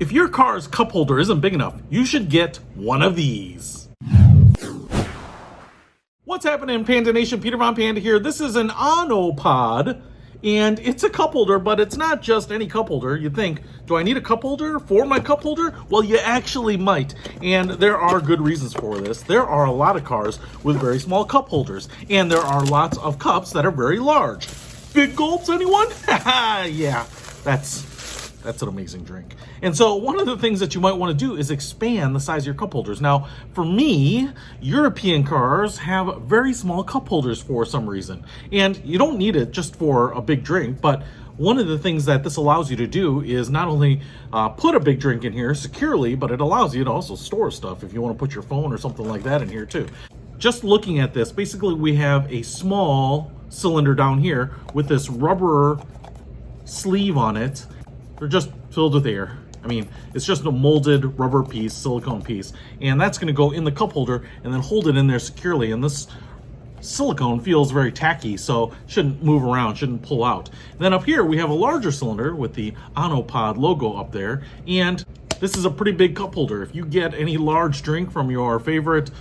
If your car's cup holder isn't big enough, you should get one of these. What's happening, Panda Nation? Peter Von Panda here. This is an ONOPOD, and it's a cup holder, but it's not just any cup holder. You think, do I need a cup holder for my cup holder? Well, you actually might, and there are good reasons for this. There are a lot of cars with very small cup holders, and there are lots of cups that are very large. Big gulps, anyone? Yeah, that's an amazing drink. And so one of the things that you might want to do is expand the size of your cup holders. Now, for me, European cars have very small cup holders for some reason. And you don't need it just for a big drink, but one of the things that this allows you to do is not only put a big drink in here securely, but it allows you to also store stuff if you want to put your phone or something like that in here too. Just looking at this, basically we have a small cylinder down here with this rubber sleeve on it. They're just filled with air. I mean, it's just a molded rubber piece, silicone piece, and that's going to go in the cup holder and then hold it in there securely. And this silicone feels very tacky, so shouldn't move around, shouldn't pull out. And then up here we have a larger cylinder with the ONOPOD logo up there, and this is a pretty big cup holder. If you get any large drink from your favorite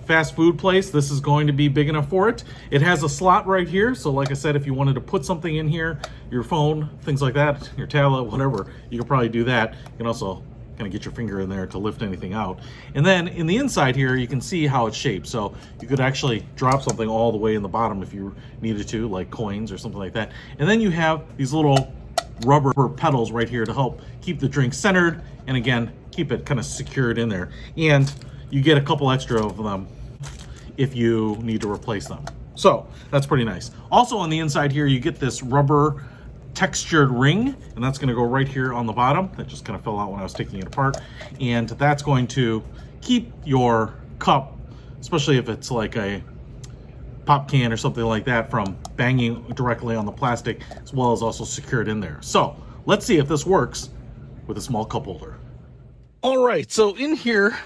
fast food place, this is going to be big enough for it. It has a slot right here, so like I said, if you wanted to put something in here, your phone, things like that, your tablet, whatever, you could probably do that. You can also kind of get your finger in there to lift anything out. And then in the inside here, you can see how it's shaped. So you could actually drop something all the way in the bottom if you needed to, like coins or something like that. And then you have these little rubber pedals right here to help keep the drink centered and again keep it kind of secured in there, and you get a couple extra of them if you need to replace them. So that's pretty nice. Also on the inside here you get this rubber textured ring, and that's going to go right here on the bottom. That just kind of fell out when I was taking it apart, and that's going to keep your cup, especially if it's like a pop can or something like that, from banging directly on the plastic, as well as also secured in there. So let's see if this works with a small cup holder. All right, so in here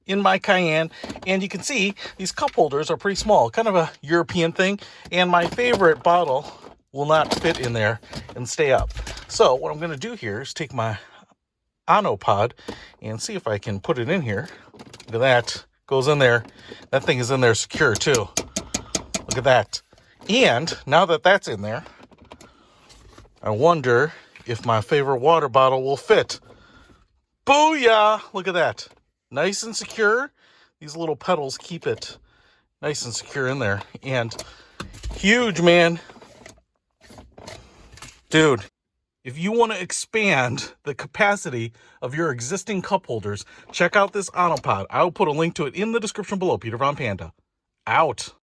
in my Cayenne, and you can see these cup holders are pretty small, kind of a European thing, and my favorite bottle will not fit in there and stay up. So what I'm going to do here is take my ONOPOD and see if I can put it in here. Look at that, goes in there. That thing is in there secure too. Look at that. And now that that's in there, I wonder if my favorite water bottle will fit. Booyah! Look at that. Nice and secure. These little pedals keep it nice and secure in there. And huge, man. Dude, if you want to expand the capacity of your existing cup holders, check out this ONOPOD. I'll put a link to it in the description below. Peter Von Panda, out.